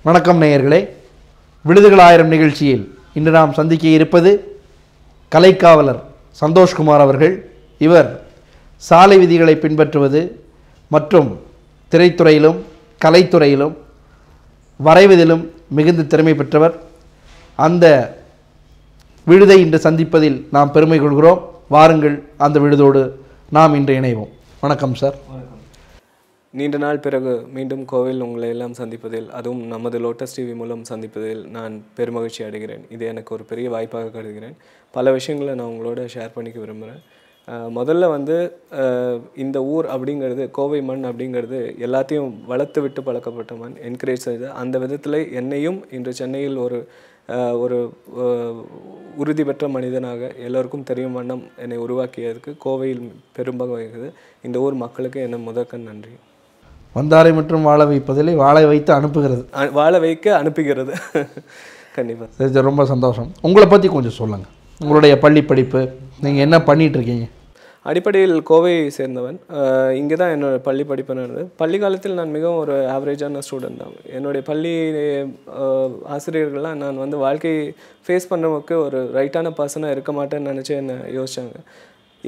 வணக்கம் நேயர்களே, விடுதுகள் ஆயிரம் நிகழ்ச்சியில் இன்று நாம் சந்திக்க இருப்பது கலைக்காவலர் சந்தோஷ்குமார் அவர்கள். இவர் சாலை விதிகளை பின்பற்றுவது மற்றும் திரைத்துறையிலும் கலைத்துறையிலும் வரைவதிலும் மிகுந்த திறமை பெற்றவர். அந்த விடுதை இன்று சந்திப்பதில் நாம் பெருமை கொள்கிறோம். வாருங்கள், அந்த விடுதோடு நாம் இன்று இணைவோம். வணக்கம் சார். நீண்ட நாள் பிறகு மீண்டும் கோவில் உங்களை எல்லாம் சந்திப்பதில், அதுவும் நமது லோட்டஸ் டிவி மூலம் சந்திப்பதில் நான் பெருமகிழ்ச்சி அடைகிறேன். இது எனக்கு ஒரு பெரிய வாய்ப்பாக கருதுகிறேன். பல விஷயங்களை நான் உங்களோட ஷேர் பண்ணிக்க விரும்புகிறேன். முதல்ல இந்த ஊர் அப்படிங்கிறது, கோவை மண் அப்படிங்கிறது எல்லாத்தையும் வளர்த்து விட்டு பழக்கப்பட்ட மண், என்கரேஜ் செய்து அந்த விதத்தில் என்னையும் இன்று சென்னையில் ஒரு உறுதி பெற்ற மனிதனாக எல்லோருக்கும் தெரியும் வண்ணம் என்னை உருவாக்கியதற்கு கோவையில் பெரும்பங்கு வகிக்குது. இந்த ஊர் மக்களுக்கு என்ன முதற்கண் நன்றி. வந்தாரை மற்றும் வாழ வைப்பதிலே வாழ வைத்து அனுப்புகிறது, வாழ வைக்க அனுப்புகிறது. கண்டிப்பாக சரி, ரொம்ப சந்தோஷம். உங்களை பற்றி கொஞ்சம் சொல்லுங்கள். உங்களுடைய பள்ளி படிப்பு, நீங்கள் என்ன பண்ணிகிட்ருக்கீங்க? அடிப்படையில் கோவை சேர்ந்தவன். இங்கே தான் என்னோடய பள்ளி படிப்பு நடந்தது. பள்ளி காலத்தில் நான் மிகவும் ஒரு ஆவரேஜான ஸ்டூடெண்ட் தான். என்னுடைய பள்ளி ஆசிரியர்கள்லாம் நான் வாழ்க்கை ஃபேஸ் பண்ணுறவங்களுக்கு ஒரு ரைட்டான பர்சனாக இருக்க மாட்டேன்னு நினச்சி என்னை யோசித்தாங்க.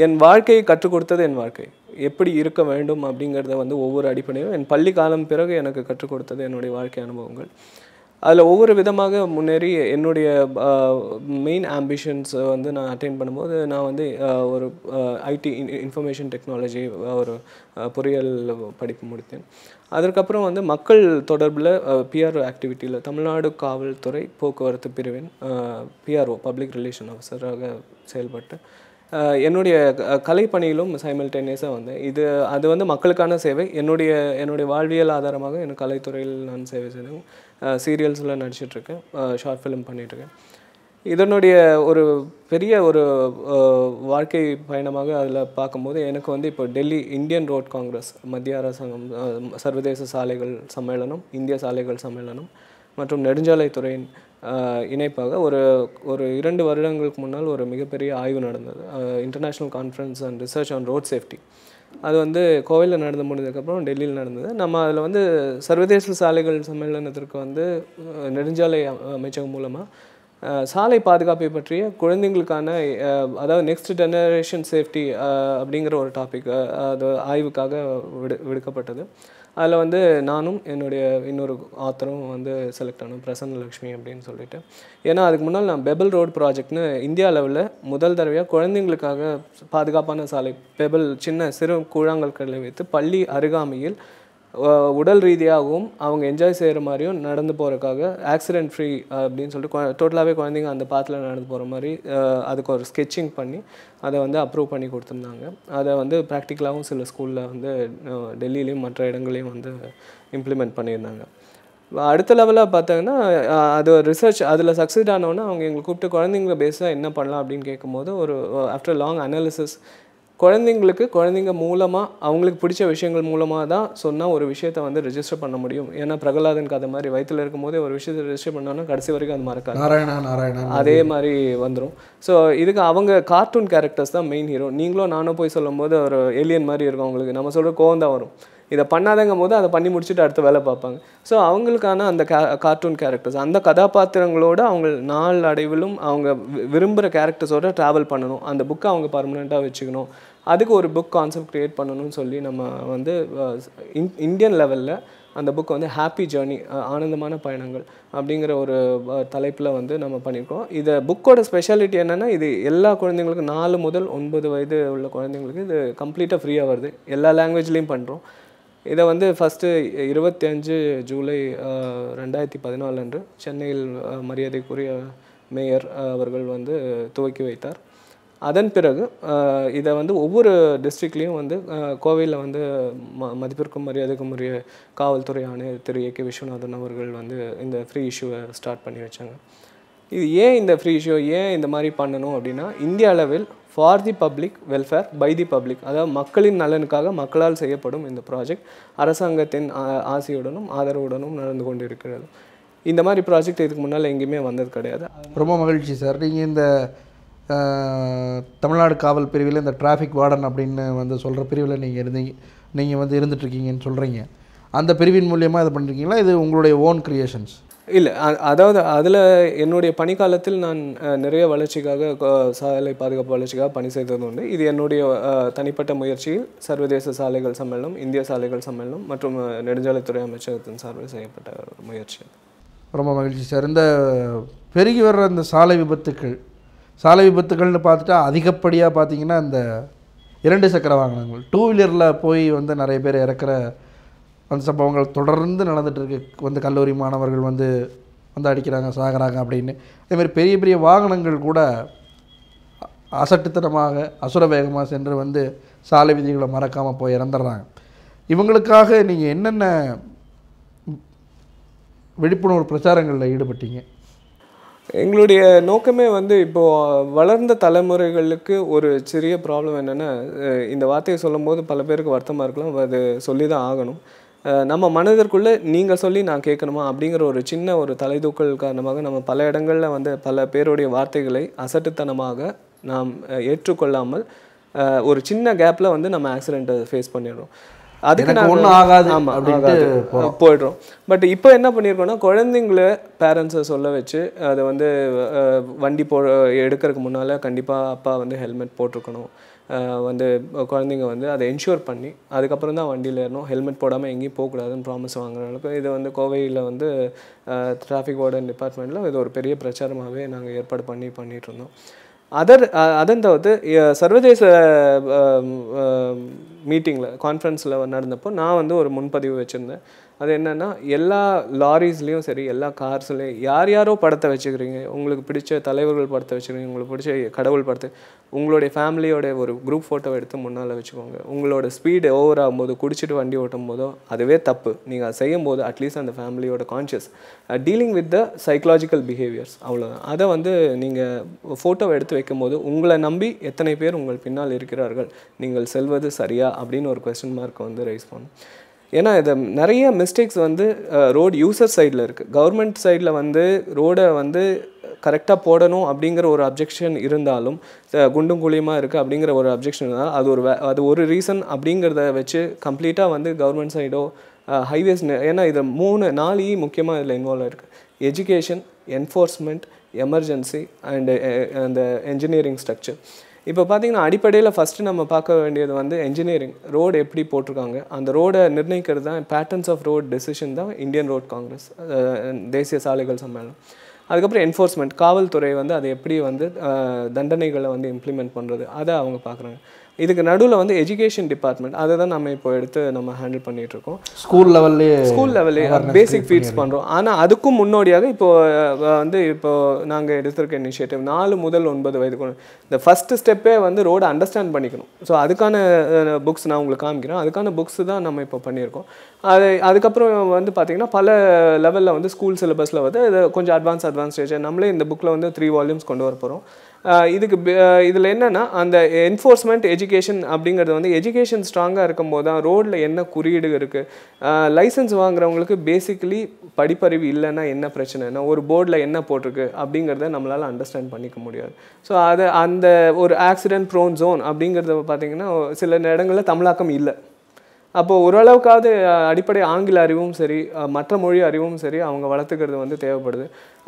என் வாழ்க்கையை கற்றுக் கொடுத்தது என் வாழ்க்கை எப்படி இருக்க வேண்டும் அப்படிங்கிறத ஒவ்வொரு அடிப்படையும் என் பள்ளி காலம் பிறகு எனக்கு கற்றுக் கொடுத்தது என்னுடைய வாழ்க்கை அனுபவங்கள். அதில் ஒவ்வொரு விதமாக முன்னேறி என்னுடைய மெயின் ஆம்பிஷன்ஸ் நான் அட்டைன் பண்ணும்போது நான் ஒரு ஐடி இன்ஃபர்மேஷன் டெக்னாலஜி ஒரு பொறியியல் படிப்பு முடித்தேன். அதற்கப்புறம் மக்கள் தொடர்பில் பிஆர்ஓ ஆக்டிவிட்டியில் தமிழ்நாடு காவல்துறை போக்குவரத்து பிரிவின் பிஆர்ஓ பப்ளிக் ரிலேஷன் ஆஃபீஸராக செயல்பட்டு என்னுடைய கலைப்பணியிலும் சைமல்டேனியஸாக அது மக்களுக்கான சேவை. என்னுடைய வாழ்வியல் ஆதாரமாக எனக்கு கலைத்துறையில் நான் சேவை செய்தேன். சீரியல்ஸில் நடிச்சிட்ருக்கேன், ஷார்ட் ஃபிலிம் பண்ணிகிட்ருக்கேன். இதனுடைய ஒரு பெரிய ஒரு வாழ்க்கை பயணமாக அதில் பார்க்கும்போது எனக்கு இப்போ டெல்லி இந்தியன் ரோட் காங்கிரஸ், மத்திய அரசாங்கம், சர்வதேச சாலைகள் சம்மேளனம், இந்திய சாலைகள் சம்மேளனம் மற்றும் நெடுஞ்சாலைத்துறையின் இணைப்பாக ஒரு 2 வருடங்களுக்கு முன்னால் ஒரு மிகப்பெரிய ஆய்வு நடந்தது. International conference and research on road safety. அது கோவையில் நடந்து முடிஞ்சதுக்கப்புறம் டெல்லியில் நடந்தது. நம்ம அதில் சர்வதேச சாலைகள் சம்மேளனத்திற்கு நெடுஞ்சாலை அமைச்சகம் மூலமாக சாலை பாதுகாப்பை பற்றிய குழந்தைங்களுக்கான, அதாவது நெக்ஸ்ட் ஜெனரேஷன் சேஃப்டி அப்படிங்கிற ஒரு டாபிக் அது ஆய்வுக்காக விடுக்கப்பட்டது. அதில் நானும் என்னுடைய இன்னொரு ஆத்தரும் செலக்ட் ஆனோம், பிரசன்ன லக்ஷ்மி அப்படின்னு சொல்லிட்டு. ஏன்னா அதுக்கு முன்னால் நான் பெபிள் ரோடு ப்ராஜெக்ட்னு இந்தியா லெவலில் முதல் தடவையாக குழந்தைங்களுக்காக பாதுகாப்பான சாலை, பெபிள் சின்ன சிறு கூழாங்கற்களை வைத்து பள்ளி அருகாமையில் உடல் ரீதியாகவும் அவங்க என்ஜாய் செய்கிற மாதிரியும் நடந்து போகிறதுக்காக ஆக்சிடென்ட் ஃப்ரீ அப்படின்னு சொல்லிட்டு டோட்டலாகவே குழந்தைங்க அந்த பாத்தில் நடந்து போகிற மாதிரி அதுக்கு ஒரு ஸ்கெட்சிங் பண்ணி அதை அப்ரூவ் பண்ணி கொடுத்துருந்தாங்க. அதை ப்ராக்டிக்கலாகவும் சில ஸ்கூலில் டெல்லியிலையும் மற்ற இடங்களையும் இம்ப்ளிமெண்ட் பண்ணியிருந்தாங்க. அடுத்த லெவலாக பார்த்தாங்கன்னா அது ரிசர்ச் அதில் சக்ஸீட் ஆனோன்னா அவங்க எங்களை கூப்பிட்டு குழந்தைங்கள பேஸாக என்ன பண்ணலாம் அப்படின்னு கேட்கும்போது ஒரு ஆஃப்டர் லாங் அனாலிசிஸ் குழந்தைங்க மூலமாக அவங்களுக்கு பிடிச்ச விஷயங்கள் மூலமாக தான் சொன்னால் ஒரு விஷயத்தை ரெஜிஸ்டர் பண்ண முடியும். ஏன்னா பிரகலாதன் கதை மாதிரி வயிற்றில் இருக்கும்போதே ஒரு விஷயத்தை ரெஜிஸ்டர் பண்ணோன்னா கடைசி வரைக்கும் அது மறக்காது, நாராயணா அதே மாதிரி வந்துடும். ஸோ இதுக்கு அவங்க கார்ட்டூன் கேரக்டர்ஸ் தான் மெயின் ஹீரோ. நீங்களும் நானும் போய் சொல்லும் போது ஒரு ஏலியன் மாதிரி இருக்கும் அவங்களுக்கு, நம்ம சொல்கிற கோவம் தான் வரும். இதை பண்ணாதங்கும் போது அதை பண்ணி முடிச்சுட்டு அடுத்த வேலை பார்ப்பாங்க. ஸோ அவங்களுக்கான அந்த கார்ட்டூன் கேரக்டர்ஸ், அந்த கதாபாத்திரங்களோட அவங்க நாள் அடைவிலும் அவங்க விரும்புகிற கேரக்டர்ஸோட ட்ராவல் பண்ணணும். அந்த புக்கை அவங்க பர்மனெண்ட்டாக வச்சுக்கணும். அதுக்கு ஒரு புக் கான்செப்ட் க்ரியேட் பண்ணணும்னு சொல்லி நம்ம இந்தியன் லெவலில் அந்த புக் ஹாப்பி ஜேர்னி, ஆனந்தமான பயணங்கள் அப்படிங்கிற ஒரு தலைப்பில் நம்ம பண்ணியிருக்கோம். இதை புக்கோட ஸ்பெஷாலிட்டி என்னென்னா, இது எல்லா குழந்தைங்களுக்கும் 4 முதல் 9 வயது உள்ள குழந்தைங்களுக்கு இது கம்ப்ளீட்டாக ஃப்ரீயாக வருது. எல்லா லாங்குவேஜ்லேயும் பண்ணுறோம். இதை ஃபஸ்ட்டு 25 ஜூலை 2014 அன்று சென்னையில் மரியாதைக்குரிய மேயர் அவர்கள் துவக்கி வைத்தார். அதன் பிறகு இதை ஒவ்வொரு டிஸ்ட்ரிக்ட்லேயும் கோவையில் மதிப்பிற்கும் மரியாதைக்கும் உரிய காவல்துறை ஆணையர் திரு ஏ.கே. விஸ்வநாதன் அவர்கள் இந்த ஃப்ரீ இஷ்யூவை ஸ்டார்ட் பண்ணி வச்சாங்க. இது ஏன் இந்த ஃப்ரீ இஷ்யூ ஏன் இந்த மாதிரி பண்ணணும் அப்படின்னா, இந்திய அளவில் for the public welfare by the public, அதாவது மக்களின் நலனுக்காக மக்களால் செய்யப்படும் இந்த ப்ராஜெக்ட் அரசாங்கத்தின் ஆசையுடனும் ஆதரவுடனும் நடந்து கொண்டு இருக்கிறது. இந்த மாதிரி ப்ராஜெக்ட் இதுக்கு முன்னால் எங்கேயுமே வந்தது கிடையாது. ரொம்ப மகிழ்ச்சி சார். நீங்கள் இந்த தமிழ்நாடு காவல் பிரிவில் இந்த டிராஃபிக் வார்டன் அப்படின்னு சொல்கிற பிரிவில் நீங்கள் இருந்துட்டுருக்கீங்கன்னு சொல்கிறீங்க. அந்த பிரிவின் மூலியமாக இது பண்ணுறீங்களா, இது உங்களுடைய ஓன் கிரியேஷன்ஸ்? இல்லை, அதாவது அதில் என்னுடைய பணிக்காலத்தில் நான் நிறைய வளர்ச்சிக்காக சாலை பாதுகாப்பு வளர்ச்சிக்காக பணி செய்தது உண்டு. இது என்னுடைய தனிப்பட்ட முயற்சியில் சர்வதேச சாலைகள் சம்மேளனம், இந்திய சாலைகள் சம்மேளனம் மற்றும் நெடுஞ்சாலைத்துறை அமைச்சகத்தின் சார்பில் செய்யப்பட்ட முயற்சி. ரொம்ப மகிழ்ச்சி சார். இந்த பெருகி வர்ற இந்த சாலை விபத்துகள்னு பார்த்துட்டா அதிகப்படியாக பார்த்தீங்கன்னா இந்த 2 சக்கர வாகனங்கள், 2 வீலரில் போய் வந்து நிறைய பேர் இறக்குற அந்த சம்பவங்கள் தொடர்ந்து நடந்துகிட்ருக்கு. வந்து கல்லூரி மாணவர்கள் வந்து அடிக்கிறாங்க, சாகிறாங்க அப்படின்னு. அதேமாதிரி பெரிய பெரிய வாகனங்கள் கூட அசட்டுத்தனமாக அசுர வேகமாக சென்று வந்து சாலை விதிகளை மறக்காமல் போய் இறந்துடுறாங்க. இவங்களுக்காக நீங்கள் என்னென்ன விழிப்புணர்வு பிரச்சாரங்களில் ஈடுபட்டீங்க? எங்களுடைய நோக்கமே வந்து இப்போது வளர்ந்த தலைமுறைகளுக்கு ஒரு சிறிய ப்ராப்ளம் என்னென்னா, இந்த வார்த்தையை சொல்லும் போது பல பேருக்கு வருத்தமாக இருக்கலாம், அது சொல்லி தான் ஆகணும். நம்ம மனதிற்குள்ளே நீங்கள் சொல்லி நான் கேட்கணுமா அப்படிங்கிற ஒரு சின்ன ஒரு தலைதூக்கல் காரணமாக நம்ம பல இடங்களில் வந்து பல பேருடைய வார்த்தைகளை அசட்டுத்தனமாக நாம் ஏற்றுக்கொள்ளாமல் ஒரு சின்ன கேப்பில் வந்து நம்ம ஆக்சிடெண்ட்டை ஃபேஸ் பண்ணிடுறோம். அதுக்கு ஒன்றும் ஆகாது. ஆமாம், ஆகாது போயிடுறோம். பட் இப்போ என்ன பண்ணியிருக்கோன்னா, குழந்தைங்கள பேரண்ட்ஸை சொல்ல வச்சு அதை வந்து வண்டி எடுக்கிறதுக்கு முன்னால் கண்டிப்பாக அப்பா வந்து ஹெல்மெட் போட்டிருக்கணும், வந்து குழந்தைங்க வந்து அதை என்ஷூர் பண்ணி அதுக்கப்புறம் தான் வண்டியில் ஏறணும், ஹெல்மெட் போடாமல் எங்கேயும் போகக்கூடாதுன்னு ப்ராமிஸ் வாங்குற அளவுக்கு இது வந்து கோவையில் வந்து டிராஃபிக் வார்டன் டிபார்ட்மெண்ட்டில் இது ஒரு பெரிய பிரச்சாரமாகவே நாங்கள் ஏற்பாடு பண்ணிகிட்டு இருந்தோம். அதன் தவிர்த்து சர்வதேச மீட்டிங்கில் கான்ஃபரன்ஸில் நடந்தப்போ நான் வந்து ஒரு முன்பதிவு வச்சுருந்தேன். அது என்னென்னா, எல்லா லாரிஸ்லேயும் சரி, எல்லா கார்ஸ்லேயும் யாரோ படத்தை வச்சுக்கிறீங்க, உங்களுக்கு பிடிச்ச தலைவர்கள் படத்தை வச்சுக்கிறீங்க, உங்களுக்கு பிடிச்ச கடவுள் படத்தை, உங்களுடைய ஃபேமிலியோட ஒரு குரூப் ஃபோட்டோவை எடுத்து முன்னால் வச்சுக்கோங்க. உங்களோட ஸ்பீடு ஓவர் ஆகும்போது, குடிச்சிட்டு வண்டி ஓட்டும் போதோ அதுவே தப்பு. நீங்கள் அதை செய்யும் போது அட்லீஸ்ட் அந்த ஃபேமிலியோட conscious dealing with the psychological behaviours, அவ்வளோதான். அதை வந்து நீங்கள் ஃபோட்டோவை எடுத்து வைக்கும் போது உங்களை நம்பி எத்தனை பேர் உங்கள் பின்னால் இருக்கிறார்கள், நீங்கள் செல்வது சரியா அப்படின்னு ஒரு கொஸ்டின் மார்க்கை வந்து ரைஸ் பண்ணும். ஏன்னா இது நிறைய மிஸ்டேக்ஸ் வந்து ரோடு யூசர் சைடில் இருக்குது. கவர்மெண்ட் சைடில் வந்து ரோடை வந்து கரெக்டாக போடணும் அப்படிங்கிற ஒரு அப்ஜெக்ஷன் இருந்தாலும், குண்டும் குழியுமாக இருக்குது அப்படிங்கிற ஒரு அப்ஜெக்ஷன் இருந்தாலும் அது ஒரு ரீசன் அப்படிங்கிறத வச்சு கம்ப்ளீட்டாக வந்து கவர்மெண்ட் சைடோ ஹைவேஸ், ஏன்னா இது 3-4 முக்கியமாக இதில் இன்வால்வ் இருக்குது: எஜுகேஷன், என்ஃபோர்ஸ்மெண்ட், எமர்ஜென்சி அண்டு அந்த என்ஜினியரிங் ஸ்ட்ரக்சர். இப்போ பார்த்திங்கன்னா அடிப்படையில் ஃபஸ்ட்டு நம்ம பார்க்க வேண்டியது வந்து என்ஜினியரிங், ரோடு எப்படி போட்டிருக்காங்க, அந்த ரோடை நிர்ணயிக்கிறது தான் பேட்டர்ன்ஸ் ஆஃப் ரோட் டெசிஷன் தான் இந்தியன் ரோட் காங்கிரஸ், தேசிய சாலைகள் சம்மேளனம். அதுக்கப்புறம் என்ஃபோர்ஸ்மெண்ட், காவல்துறை வந்து அதை எப்படி வந்து தண்டனைகளை வந்து இம்ப்ளிமெண்ட் பண்ணுறது, அதை அவங்க பார்க்குறாங்க. இதுக்கு நடுவில் வந்து எஜுகேஷன் டிபார்ட்மெண்ட், அதை தான் நம்ம இப்போ எடுத்து நம்ம ஹேண்டில் பண்ணிகிட்ருக்கோம். ஸ்கூல் லெவல்லே பேசிக் ஃபீட்ஸ் பண்ணுறோம். ஆனால் அதுக்கும் முன்னோடியாக இப்போது நாங்கள் எடுத்திருக்க இனிஷியேட்டிவ் 4 முதல் 9 வயதுக்கு இந்த ஃபஸ்ட்டு ஸ்டெப்பே வந்து ரோடை அண்டர்ஸ்டாண்ட் பண்ணிக்கணும். ஸோ அதுக்கான புக்ஸ் நான் உங்களுக்கு காமிக்கிறேன். அதுக்கான புக்ஸ் தான் நம்ம இப்போ பண்ணியிருக்கோம். அதுக்கப்புறம் வந்து பார்த்திங்கன்னா பல லெவலில் வந்து ஸ்கூல் சிலபஸில் வந்து இது கொஞ்சம் அட்வான்ஸ் ஸ்டேஜ் நம்மளே இந்த புக்கில் வந்து 3 வால்யூம்ஸ் கொண்டு வர போகிறோம். இதில் என்னென்னா, அந்த என்ஃபோர்ஸ்மெண்ட், எஜுகேஷன் அப்படிங்கிறது வந்து எஜுகேஷன் ஸ்ட்ராங்காக இருக்கும் போது தான் ரோடில் என்ன குறியீடு இருக்குது, லைசன்ஸ் வாங்குறவங்களுக்கு பேசிக்கலி படிப்பறிவு இல்லைன்னா என்ன பிரச்சனைனா ஒரு போர்டில் என்ன போட்டிருக்கு அப்படிங்கிறத நம்மளால் அண்டர்ஸ்டாண்ட் பண்ணிக்க முடியாது. ஸோ அந்த ஒரு ஆக்சிடென்ட் ப்ரோன் ஜோன் அப்படிங்கிறத பார்த்திங்கன்னா சில இடங்களில் தமிழாக்கம் இல்லை. அப்போது ஓரளவுக்காவது அடிப்படை ஆங்கில அறிவும் சரி, மற்ற மொழி அறிவும் சரி அவங்க வளர்த்துக்கிறது வந்து தேவைப்படுது.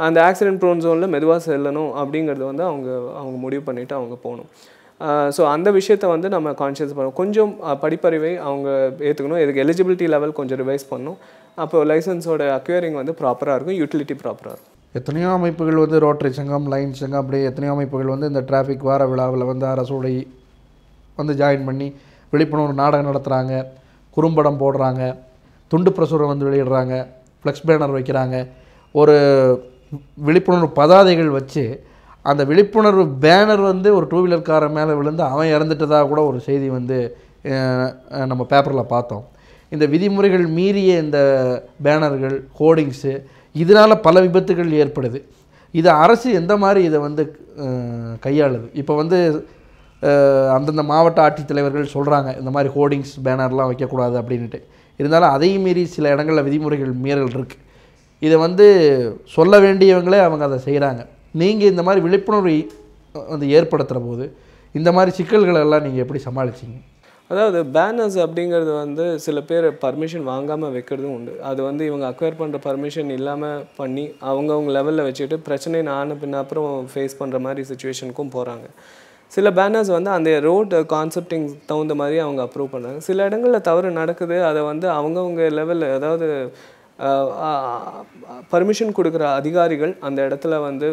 அந்த ஆக்சிடென்ட் ப்ரோன் ஜோனில் மெதுவாக செல்லணும் அப்படிங்கிறது வந்து அவங்க முடிவு பண்ணிவிட்டு அவங்க போகணும். ஸோ அந்த விஷயத்தை வந்து நம்ம கான்ஷியஸ் பண்ணணும். கொஞ்சம் படிப்பறிவை அவங்க ஏற்றுக்கணும். இதுக்கு எலிஜிபிலிட்டி லெவல் கொஞ்சம் ரிவைஸ் பண்ணணும். அப்போ லைசன்ஸோட அக்வயரிங் வந்து ப்ராப்பராக இருக்கும், யூட்டிலிட்டி ப்ராப்பராக இருக்கும். எத்தனையோ அமைப்புகள் வந்து ரோட்டரி சங்கம், லைன் சங்கம், அப்படியே எத்தனையோ அமைப்புகள் வந்து இந்த டிராஃபிக் வார விழாவில் வந்து அரசோடை வந்து ஜாயின் பண்ணி விழிப்புணர்வு நாடகம் நடத்துகிறாங்க, குறும்படம் போடுறாங்க, துண்டு பிரசுரம் வந்து வெளியிடுறாங்க, ஃப்ளெக்ஸ் பேனர் வைக்கிறாங்க, ஒரு விழிப்புணர்வு பதாதைகள் வச்சு அந்த விழிப்புணர்வு பேனர் வந்து ஒரு 2 வீலர்காரன் மேலே விழுந்து அவன் இறந்துட்டதாக கூட ஒரு செய்தி வந்து நம்ம பேப்பரில் பார்த்தோம். இந்த விதிமுறைகள் மீறிய இந்த பேனர்கள், ஹோர்டிங்ஸு, இதனால் பல விபத்துகள் ஏற்படுது. இதை அரசு எந்த மாதிரி இதை வந்து கையாளுது? இப்போ வந்து அந்தந்த மாவட்ட ஆட்சித்தலைவர்கள் சொல்கிறாங்க இந்த மாதிரி ஹோர்டிங்ஸ், பேனர்லாம் வைக்கக்கூடாது அப்படின்ட்டு. இருந்தாலும் அதையும் மீறி சில இடங்களில் விதிமுறைகள் மீறல் இருக்குது. இதை வந்து சொல்ல வேண்டியவங்களே அவங்க அதை செய்கிறாங்க. நீங்கள் இந்த மாதிரி விழிப்புணர்வு வந்து ஏற்படுத்துகிற போது இந்த மாதிரி சிக்கல்களை எல்லாம் நீங்கள் எப்படி சமாளிச்சிங்க? அதாவது பேனர்ஸ் அப்படிங்கிறது வந்து சில பேர் பர்மிஷன் வாங்காமல் வைக்கிறதும் உண்டு. அது வந்து இவங்க அக்வயர் பண்ணுற பர்மிஷன் இல்லாமல் பண்ணி அவங்கவுங்க லெவலில் வச்சுட்டு பிரச்சனை ஆன பின்ன அப்புறம் ஃபேஸ் பண்ணுற மாதிரி சுச்சுவேஷனுக்கும் போகிறாங்க. சில பேனர்ஸ் வந்து அந்த ரோட் கான்செப்டிங் தகுந்த மாதிரி அவங்க அப்ரூவ் பண்ணுறாங்க. சில இடங்களில் தவறு நடக்குது. அதை வந்து அவங்கவுங்க லெவலில், அதாவது பர்மிஷன் கொடுக்குற அதிகாரிகள் அந்த இடத்துல வந்து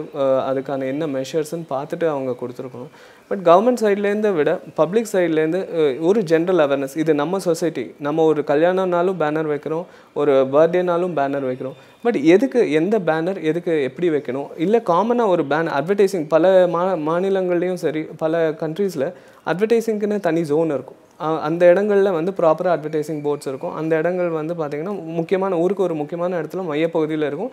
அதுக்கான என்ன மெஷர்ஸ்ன்னு பார்த்துட்டு அவங்க கொடுத்துருக்கணும். பட் கவர்மெண்ட் சைட்லேருந்து விட பப்ளிக் சைட்லேருந்து ஒரு ஜென்ரல் அவேர்னஸ், இது நம்ம சொசைட்டி, நம்ம ஒரு கல்யாணம்னாலும் பேனர் வைக்கிறோம், ஒரு பர்த்டேனாலும் பேனர் வைக்கிறோம். பட் எதுக்கு எந்த பேனர் எதுக்கு எப்படி வைக்கணும், இல்லை காமனாக ஒரு அட்வர்டைஸிங் பல மாநிலங்கள்லேயும் சரி பல கண்ட்ரீஸில் அட்வர்டைஸிங்க்குன்னு தனி ஜோன் இருக்கும். அந்த இடங்களில் வந்து ப்ராப்பராக அட்வர்டைஸிங் போர்ட்ஸ் இருக்கும். அந்த இடங்கள் வந்து பார்த்திங்கன்னா முக்கியமான ஊருக்கு ஒரு முக்கியமான இடத்துல மையப்பகுதியில் இருக்கும்.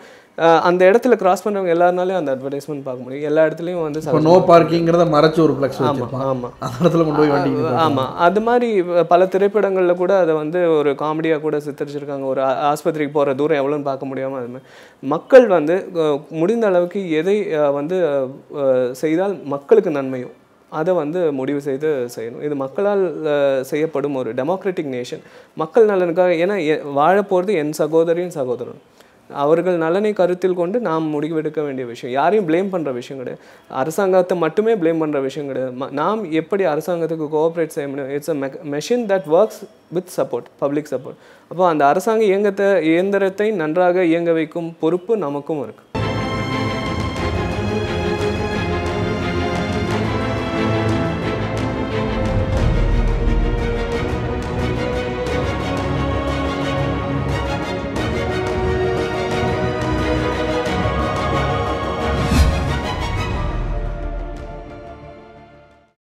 அந்த இடத்துல கிராஸ் பண்ணுறவங்க எல்லாருனாலையும் அந்த அட்வர்டைஸ்மெண்ட் பார்க்க முடியும். எல்லா இடத்துலையும் வந்து நோ பார்க்கிங்கிறத மறைச்சு ஒரு ஃப்ளெக்ஸ் ஆமாம் ஆமாம் அந்த இடத்துல கொண்டு போய் வண்டி. ஆமாம், அது மாதிரி பல திரைப்படங்களில் கூட அதை வந்து ஒரு காமெடியாக கூட சித்தரிச்சிருக்காங்க. ஒரு ஆஸ்பத்திரிக்கு போகிற தூரம் எவ்வளோன்னு பார்க்க முடியாமல். அது மாதிரி மக்கள் வந்து முடிந்த அளவுக்கு எதை வந்து செய்தால் மக்களுக்கு நன்மையும் அதை வந்து முடிவு செய்து செய்யணும். இது மக்களால் செய்யப்படும் ஒரு டெமோக்ராட்டிக் நேஷன். மக்கள் நலனுக்காக, ஏன்னா வாழப்போகிறது என் சகோதரியும் சகோதரன், அவர்கள் நலனை கருத்தில் கொண்டு நாம் முடிவெடுக்க வேண்டிய விஷயம். யாரையும் ப்ளேம் பண்ணுற விஷயம் கிடையாது, அரசாங்கத்தை மட்டுமே ப்ளேம் பண்ணுற விஷயம் கிடையாது. நாம் எப்படி அரசாங்கத்துக்கு கோஆப்ரேட் செய்ய முடியும்? It's a machine that works with support, public support. அப்போ அந்த அரசாங்க இயந்திரத்தை நன்றாக இயங்க வைக்கும் பொறுப்பு நமக்கும் இருக்குது.